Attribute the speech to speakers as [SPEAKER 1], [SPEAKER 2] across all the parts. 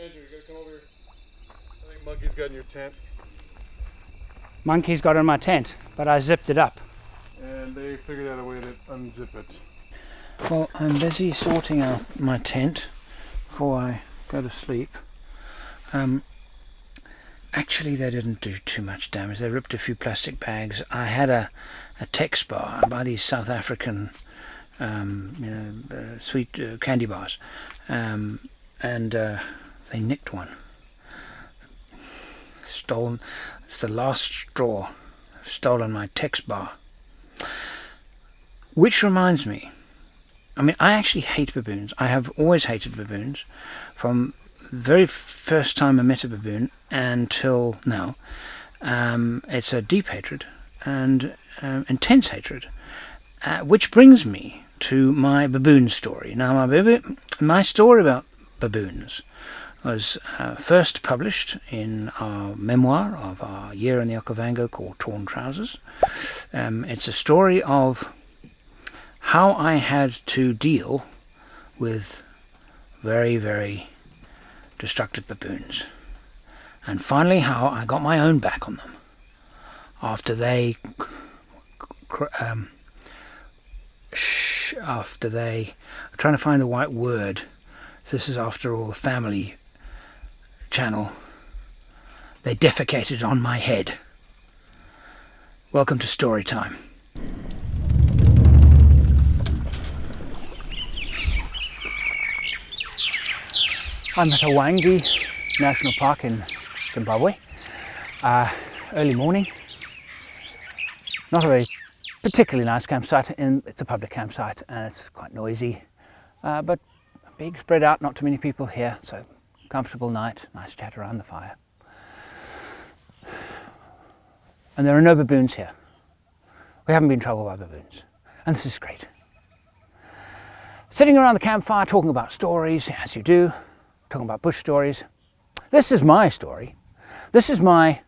[SPEAKER 1] Andrew, you gotta come over here. I think Monkey's got in your tent.
[SPEAKER 2] Monkey's got in my tent, but I zipped it up.
[SPEAKER 1] And they figured out a way to unzip it.
[SPEAKER 2] Well, I'm busy sorting out my tent before I go to sleep. Actually, they didn't do too much damage. They ripped a few plastic bags. I had a text bar. I buy these South African sweet candy bars, and they nicked one. Stolen. It's the last straw. I've stolen my text bar. Which reminds me, I mean, I actually hate baboons. I have always hated baboons from the very first time I met a baboon until now. It's a deep hatred and intense hatred, which brings me to my baboon story. Now, my story about baboons was first published in our memoir of our year in the Okavango called Torn Trousers. It's a story of how I had to deal with very, very destructive baboons, and finally how I got my own back on them after they I'm trying to find the right word. This is after all the Family Channel. They defecated on my head. Welcome to StoryTime. I'm at Okavango National Park in Zimbabwe. Early morning. Not a very particularly nice campsite. It's a public campsite and it's quite noisy, but big, spread out, not too many people here, so comfortable night, nice chat around the fire. And there are no baboons here. We haven't been troubled by baboons, and this is great. Sitting around the campfire talking about stories, as you do, talking about bush stories. This is my story. This is one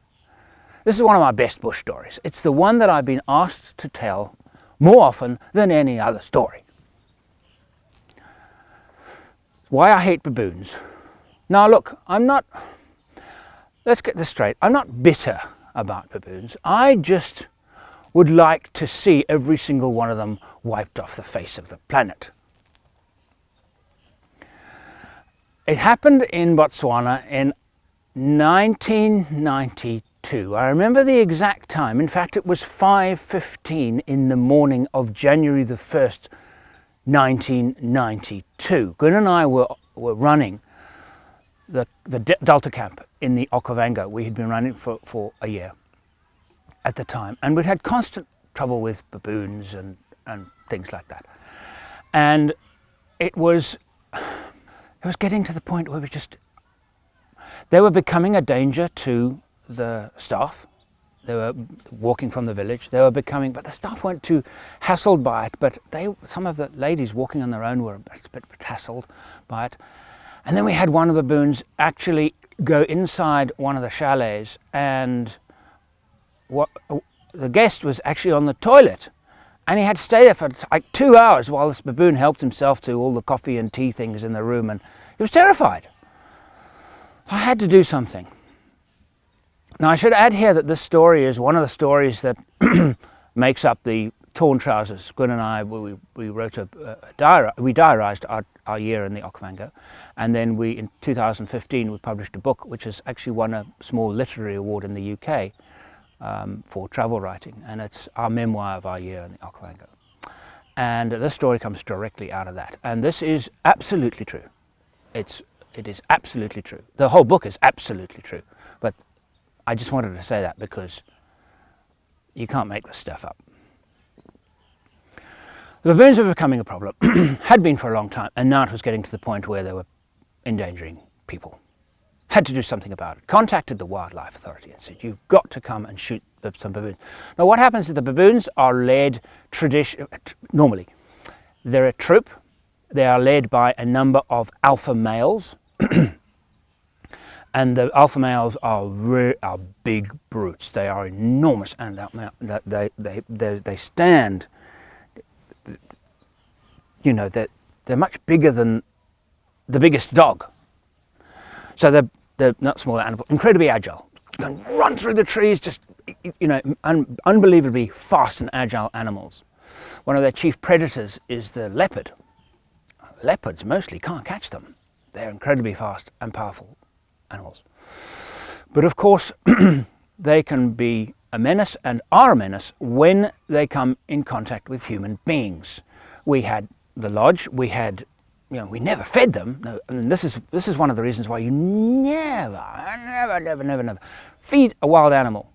[SPEAKER 2] of my best bush stories. It's the one that I've been asked to tell more often than any other story. Why I hate baboons. Now look, let's get this straight. I'm not bitter about baboons. I just would like to see every single one of them wiped off the face of the planet. It happened in Botswana in 1992. I remember the exact time. In fact, it was 5:15 in the morning of January the 1st, 1992. Gwynn and I were running the Delta camp in the Okavango. We had been running for a year at the time, and we'd had constant trouble with baboons and things like that. And it was getting to the point where they were becoming a danger to the staff. They were walking from the village. But the staff weren't too hassled by it, but some of the ladies walking on their own were a bit hassled by it. And then we had one of the baboons actually go inside one of the chalets, and the guest was actually on the toilet. And he had to stay there for like 2 hours while this baboon helped himself to all the coffee and tea things in the room, and he was terrified. I had to do something. Now I should add here that this story is one of the stories that makes up the Torn Trousers. Gwynn and I, we wrote we diarised our year in the Okavango, and then in 2015 we published a book which has actually won a small literary award in the UK. For travel writing, and it's our memoir of our year in the Okavango. And this story comes directly out of that. And this is absolutely true. It is absolutely true. The whole book is absolutely true. But I just wanted to say that because you can't make this stuff up. The baboons were becoming a problem, had been for a long time, and now it was getting to the point where they were endangering people. Had to do something about it. Contacted the wildlife authority and said, you've got to come and shoot some baboons. Now what happens is the baboons are led normally. They're a troop. They are led by a number of alpha males. And the alpha males are big brutes. They are enormous, and they stand, they're much bigger than the biggest dog. So they're not smaller animals, incredibly agile. Can run through the trees, just, you know, unbelievably fast and agile animals. One of their chief predators is the leopard. Leopards mostly can't catch them. They're incredibly fast and powerful animals. But of course, they can be a menace and are a menace when they come in contact with human beings. We had the lodge, we never fed them. No, and this is one of the reasons why you never feed a wild animal.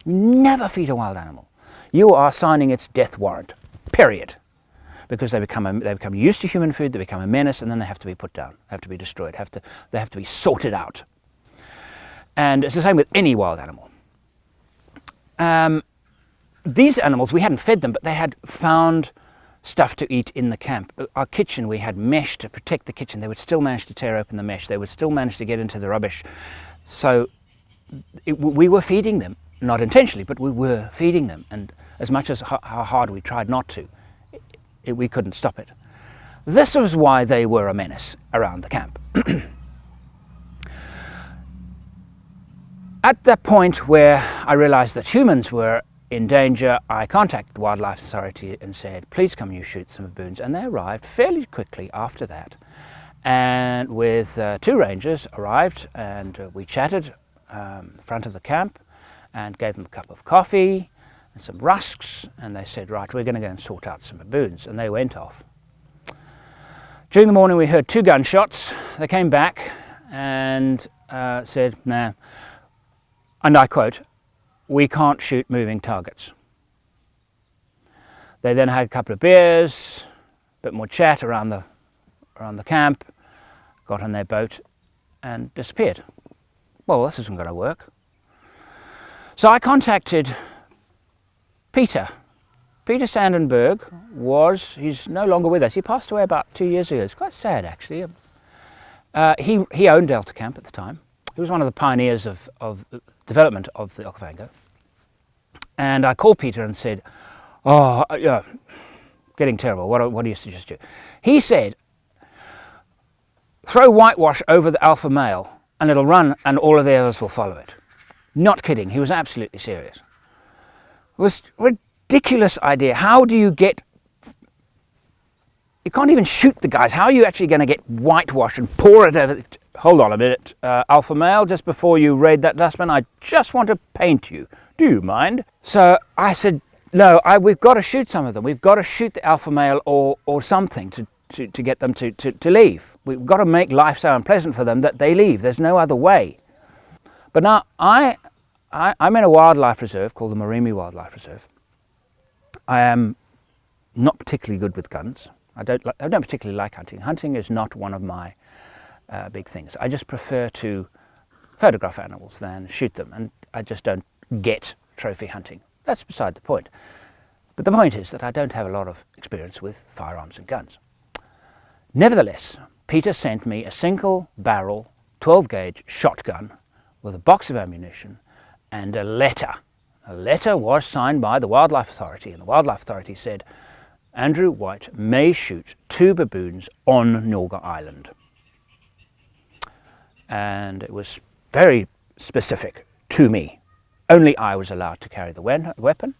[SPEAKER 2] You never feed a wild animal. You are signing its death warrant, period. Because they become used to human food, they become a menace, and then they have to be put down, have to be destroyed, they have to be sorted out. And it's the same with any wild animal. These animals, we hadn't fed them, but they had found stuff to eat in the camp. Our kitchen, we had mesh to protect the kitchen. They would still manage to tear open the mesh. They would still manage to get into the rubbish. So we were feeding them, not intentionally, but we were feeding them. And as much as how hard we tried not to, we couldn't stop it. This was why they were a menace around the camp. At the point where I realized that humans were in danger, I contacted the Wildlife Authority and said, please come you shoot some baboons. And they arrived fairly quickly after that. And with 2 rangers arrived, and we chatted in front of the camp and gave them a cup of coffee and some rusks, and they said, right, we're going to go and sort out some baboons. And they went off. During the morning we heard 2 gunshots. They came back and said, nah, and I quote, we can't shoot moving targets. They then had a couple of beers, a bit more chat around the camp, got on their boat and disappeared. Well, this isn't going to work. So I contacted Peter. Peter Sandenberg he's no longer with us. He passed away about 2 years ago. It's quite sad, actually. He owned Delta Camp at the time. He was one of the pioneers of development of the Okavango. And I called Peter and said, oh, yeah, getting terrible. What do you suggest do? He said, throw whitewash over the alpha male and it'll run and all of the others will follow it. Not kidding. He was absolutely serious. It was a ridiculous idea. How do you get... You can't even shoot the guys. How are you actually going to get whitewash and pour it over... Hold on a minute, alpha male, just before you raid that dustbin, I just want to paint you. Do you mind? So I said, no, we've got to shoot some of them. We've got to shoot the alpha male or something to get them to leave. We've got to make life so unpleasant for them that they leave. There's no other way. But now I'm in a wildlife reserve called the Marimi Wildlife Reserve. I am not particularly good with guns. I don't particularly like hunting. Hunting is not one of my big things. I just prefer to photograph animals than shoot them, and I just don't get trophy hunting. That's beside the point. But the point is that I don't have a lot of experience with firearms and guns. Nevertheless, Peter sent me a single barrel 12 gauge shotgun with a box of ammunition and a letter. A letter was signed by the Wildlife Authority, and the Wildlife Authority said Andrew White may shoot 2 baboons on Norga Island. And it was very specific to me. Only I was allowed to carry the weapon,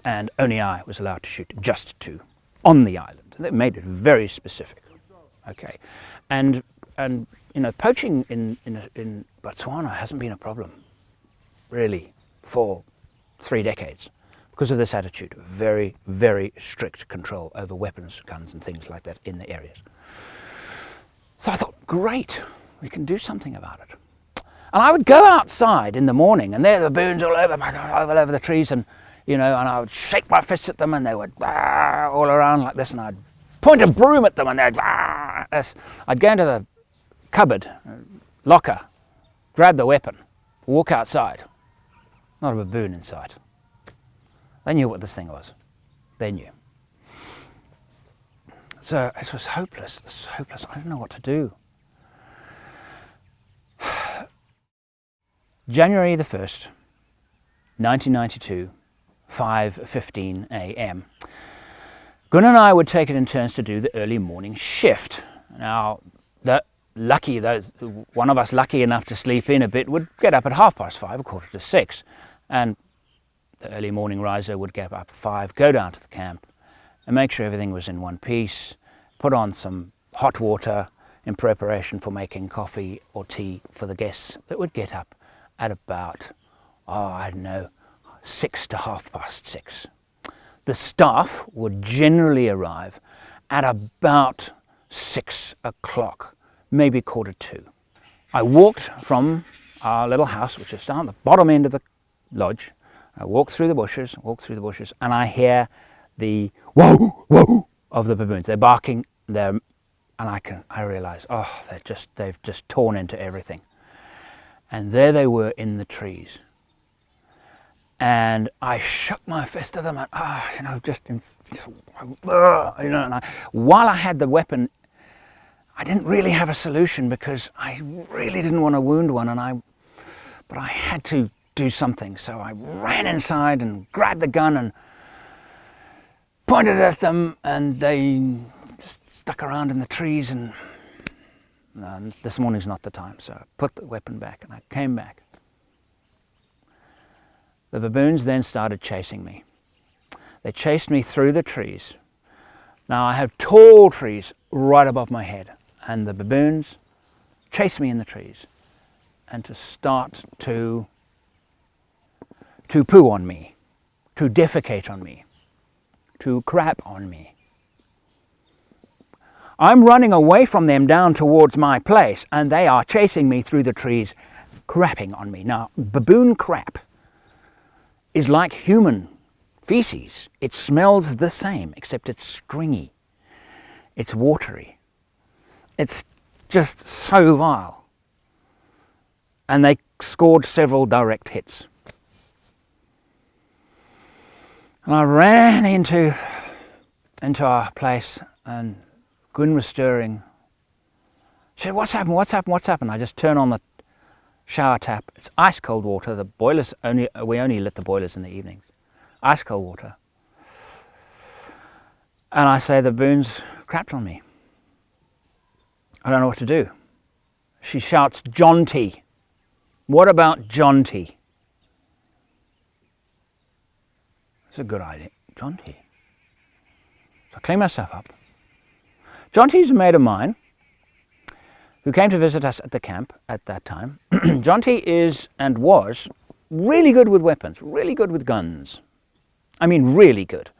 [SPEAKER 2] and only I was allowed to shoot just 2 on the island. They made it very specific. Okay, and you know, poaching in Botswana hasn't been a problem, really, for 3 decades because of this attitude. Very, very strict control over weapons, guns, and things like that in the areas. So I thought, great. We can do something about it. And I would go outside in the morning, and there are the baboons all over the trees, and you know, and I would shake my fists at them, and they would all around like this, and I'd point a broom at them, and they'd I'd go into the cupboard, locker, grab the weapon, walk outside. Not a baboon in sight. They knew what this thing was. They knew. So it was hopeless. This was hopeless. I didn't know what to do. January the 1st, 1992, 5:15 a.m. Gwynn and I would take it in turns to do the early morning shift. Now, lucky, one of us lucky enough to sleep in a bit would get up at 5:30, 5:45, and the early morning riser would get up at 5, go down to the camp and make sure everything was in one piece, put on some hot water in preparation for making coffee or tea for the guests that would get up at about, I don't know, 6 to 6:30. The staff would generally arrive at about 6 o'clock, maybe 1:45. I walked from our little house, which is down the bottom end of the lodge. I walk through the bushes, and I hear the whoa, whoa of the baboons. They're barking, and I realise, they've just torn into everything. And there they were in the trees. And I shook my fist at them, and while I had the weapon, I didn't really have a solution because I really didn't want to wound one, but I had to do something. So I ran inside and grabbed the gun and pointed at them, and they just stuck around in the trees. And this morning's not the time, so I put the weapon back and I came back. The baboons then started chasing me. They chased me through the trees. Now I have tall trees right above my head, and the baboons chased me in the trees and to start to poo on me, to defecate on me, to crap on me. I'm running away from them down towards my place, and they are chasing me through the trees, crapping on me. Now, baboon crap is like human feces. It smells the same, except it's stringy. It's watery. It's just so vile. And they scored several direct hits. And I ran into our place, and Gwynn was stirring. She said, "What's happened? What's happened? What's happened?" I just turn on the shower tap. It's ice cold water. The boilers we only lit the boilers in the evenings. Ice cold water. And I say, "The baboons crapped on me. I don't know what to do." She shouts, "Jonty. What about Jonty?" It's a good idea. Jonty. So I clean myself up. Jonty's a mate of mine who came to visit us at the camp at that time. Jonty is and was really good with weapons, really good with guns. I mean, really good.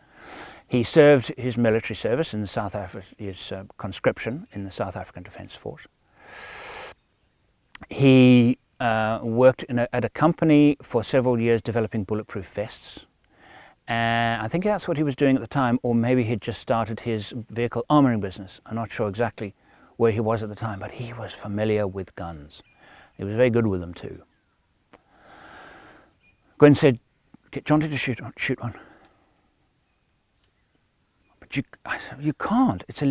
[SPEAKER 2] He served his military service in the South Africa, his conscription in the South African Defence Force. He worked at a company for several years developing bulletproof vests. And I think that's what he was doing at the time, or maybe he'd just started his vehicle armouring business. I'm not sure exactly where he was at the time, but he was familiar with guns. He was very good with them too. Gwynn said, "Get Jonty to shoot one." But you can't. It's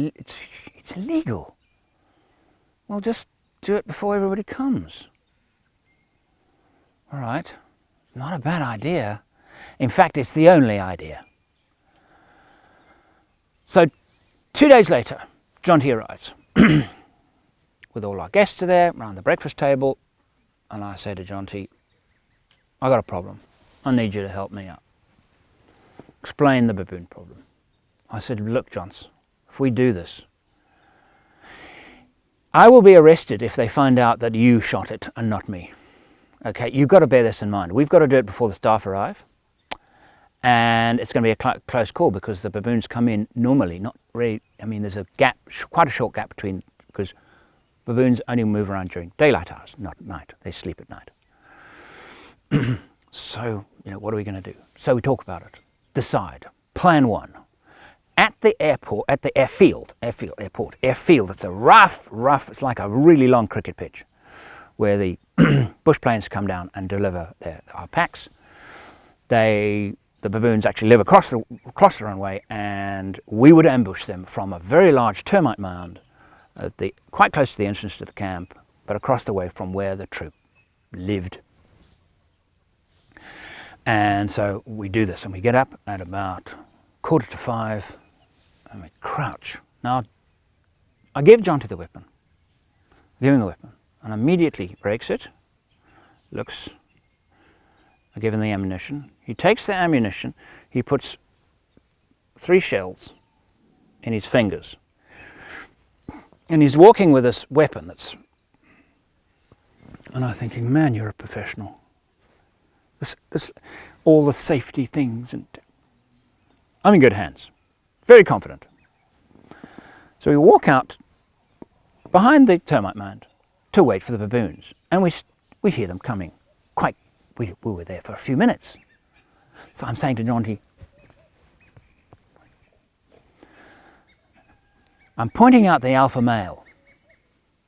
[SPEAKER 2] illegal. Well, just do it before everybody comes. All right, not a bad idea. In fact, it's the only idea. So 2 days later, Jonty arrives. With all our guests are there, around the breakfast table, and I say to Jonty, "I got a problem. I need you to help me out." Explain the baboon problem. I said, "Look, Johns, if we do this, I will be arrested if they find out that you shot it and not me. Okay, you've got to bear this in mind. We've got to do it before the staff arrive. And it's going to be a close call because the baboons come in normally, not really. I mean, there's a gap, quite a short gap between, because baboons only move around during daylight hours, not at night. They sleep at night. So, what are we going to do? So we talk about it. Decide. Plan one. At the airport, at the airfield, it's a rough, it's like a really long cricket pitch where the bush planes come down and deliver our packs. The baboons actually live across the runway, and we would ambush them from a very large termite mound quite close to the entrance to the camp, but across the way from where the troop lived. And so we do this, and we get up at about 4:45, and we crouch. Now, I give Jonty the weapon, give him the weapon, and immediately he breaks it, looks, I give him the ammunition. He takes the ammunition, he puts 3 shells in his fingers, and he's walking with this weapon that's, and I'm thinking, man, you're a professional. This, all the safety things, and I'm in good hands, very confident. So we walk out behind the termite mound to wait for the baboons, and we hear them coming. We were there for a few minutes. So I'm saying to Jonty, I'm pointing out the alpha male,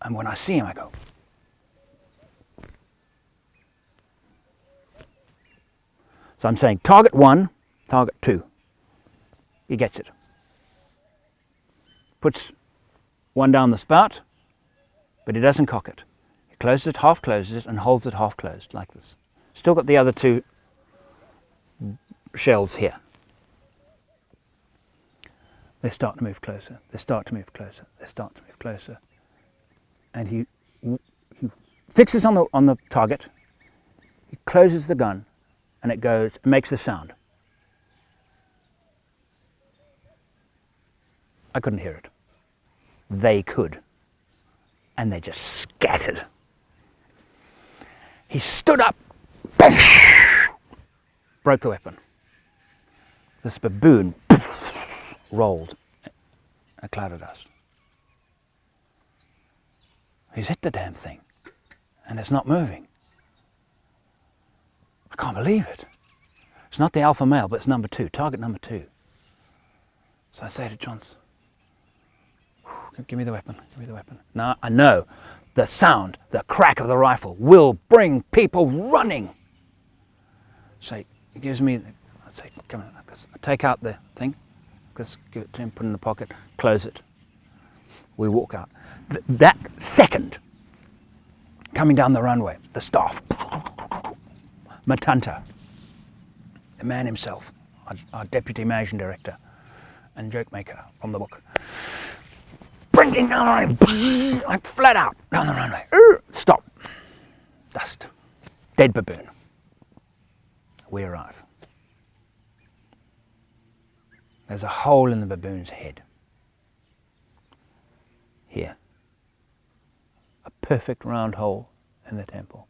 [SPEAKER 2] and when I see him I go, so I'm saying target 1, target 2. He gets it. Puts one down the spout, but he doesn't cock it. He closes it, half closes it, and holds it half closed like this. Still got the other 2 shells here. They start to move closer. They start to move closer. They start to move closer. And he fixes on the target. He closes the gun, and it goes. It makes a sound. I couldn't hear it. They could, and they just scattered. He stood up, broke the weapon. This baboon rolled a cloud of dust. He's hit the damn thing, and it's not moving. I can't believe it. It's not the alpha male, but it's number 2, target number 2. So I say to Johns, give me the weapon, give me the weapon. Now I know the sound, the crack of the rifle will bring people running. So he gives me, I say, come on, I take out the thing, just give it to him, put it in the pocket, close it. We walk out. That second, coming down the runway, the staff, Matanta, the man himself, our deputy managing director and joke maker from the book, sprinting down the runway, like flat out down the runway. Stop. Dust. Dead baboon. We arrive. There's a hole in the baboon's head. Here. A perfect round hole in the temple.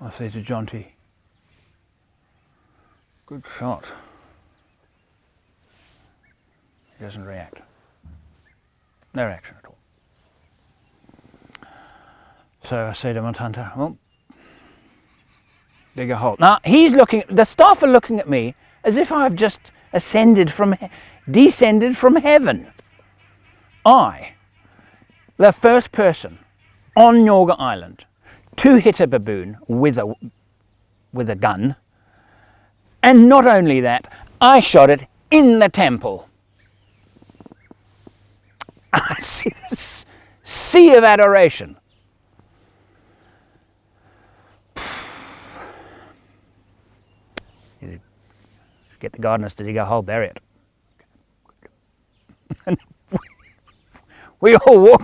[SPEAKER 2] I say to Jonty, good shot. He doesn't react. No reaction at all. So I say to Montanta, well, dig a hole. Now he's looking, the staff are looking at me as if I've just descended from heaven. I, the first person on Yorga Island to hit a baboon with a gun, and not only that, I shot it in the temple. I see this sea of adoration. Get the gardeners to dig a hole, bury it. And we all walk,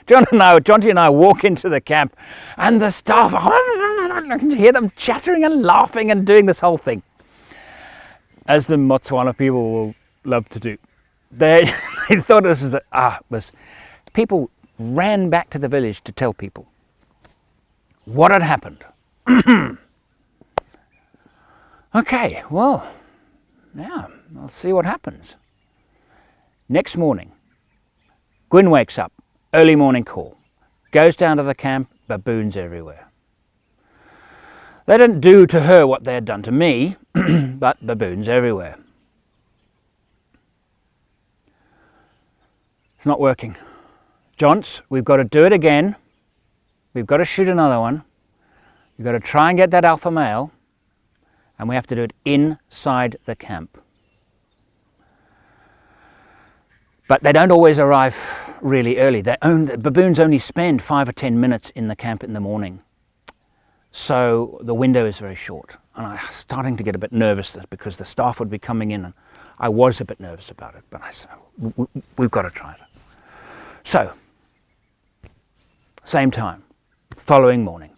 [SPEAKER 2] Jonty and I walk into the camp, and the staff, I can hear them chattering and laughing and doing this whole thing, as the Motswana people will love to do. They thought this was people ran back to the village to tell people what had happened. Okay, well, now I'll see what happens. Next morning, Gwynn wakes up, early morning call, goes down to the camp, baboons everywhere. They didn't do to her what they had done to me, but baboons everywhere. It's not working. Johns, we've got to do it again. We've got to shoot another one. We've got to try and get that alpha male, and we have to do it inside the camp. But they don't always arrive really early. The baboons only spend 5 or 10 minutes in the camp in the morning. So the window is very short. And I'm starting to get a bit nervous because the staff would be coming in and I was a bit nervous about it, but I said, we've got to try it. So, same time, following morning,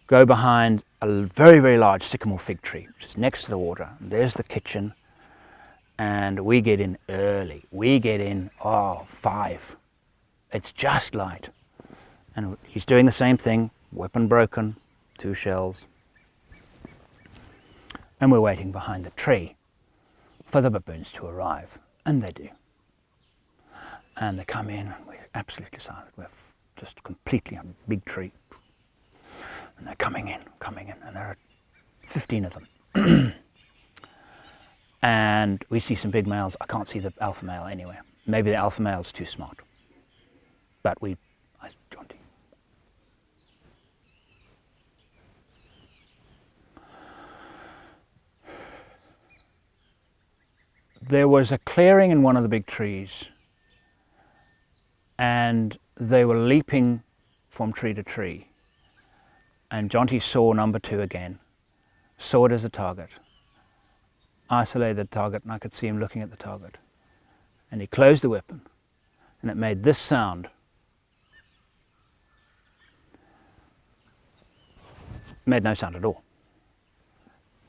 [SPEAKER 2] go behind a very, very large sycamore fig tree, which is next to the water. And there's the kitchen, and we get in early. We get in, 5. It's just light. And he's doing the same thing, weapon broken, 2 shells. And we're waiting behind the tree for the baboons to arrive, and they do. And they come in, and we're absolutely silent. We're just completely on a big tree. And they're coming in, and there are 15 of them. And we see some big males. I can't see the alpha male anywhere. Maybe the alpha male's too smart. But Jonty. There was a clearing in one of the big trees, and they were leaping from tree to tree. And Jonty saw number 2 again, saw it as a target, isolated the target, and I could see him looking at the target. And he closed the weapon, and it made this sound. It made no sound at all.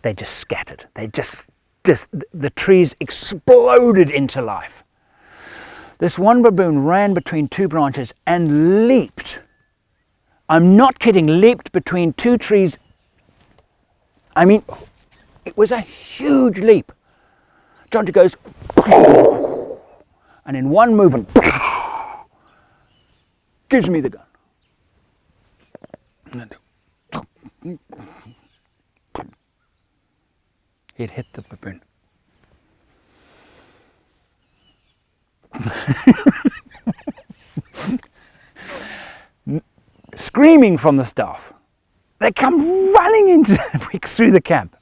[SPEAKER 2] They just scattered. The trees exploded into life. This one baboon ran between 2 branches and leaped. I'm not kidding, leaped between 2 trees. I mean, it was a huge leap. Jonty goes, and in one movement, gives me the gun. It hit the baboon. Screaming from the staff. They come running through the camp.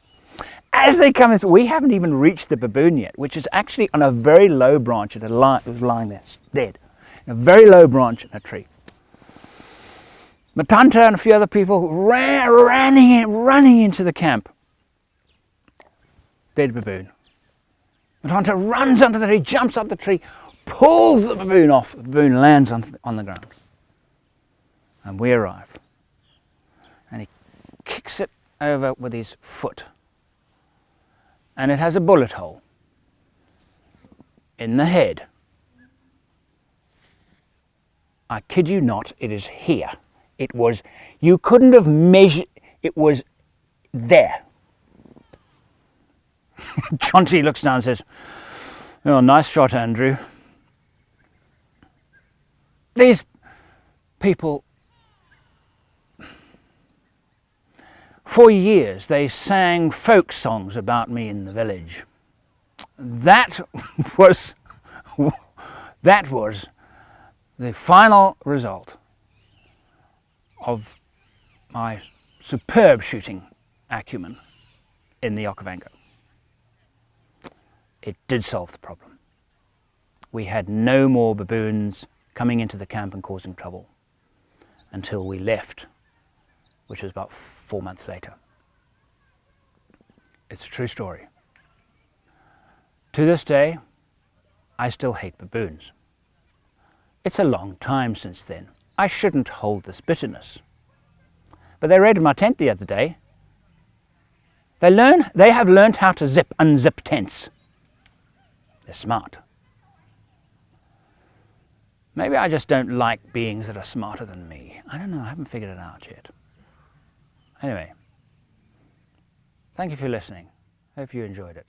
[SPEAKER 2] As they come in, we haven't even reached the baboon yet, which is actually on a very low branch. It was lying there, dead. A very low branch in a tree. Matanta and a few other people running into the camp. Dead baboon. Matanta runs under the tree, jumps up the tree, pulls the baboon off. The baboon lands on the ground. And we arrive. And he kicks it over with his foot. And it has a bullet hole in the head. I kid you not, it is here. It was, you couldn't have measured, it was there. Jonty looks down and says, "Oh, nice shot, Andrew." These people, for years they sang folk songs about me in the village. That was the final result of my superb shooting acumen in the Okavango. It did solve the problem. We had no more baboons coming into the camp and causing trouble until we left, which was about 4 months later. It's a true story. To this day, I still hate baboons. It's a long time since then. I shouldn't hold this bitterness. But they raided my tent the other day. They have learned how to unzip tents. They're smart. Maybe I just don't like beings that are smarter than me. I don't know, I haven't figured it out yet. Anyway, thank you for listening. Hope you enjoyed it.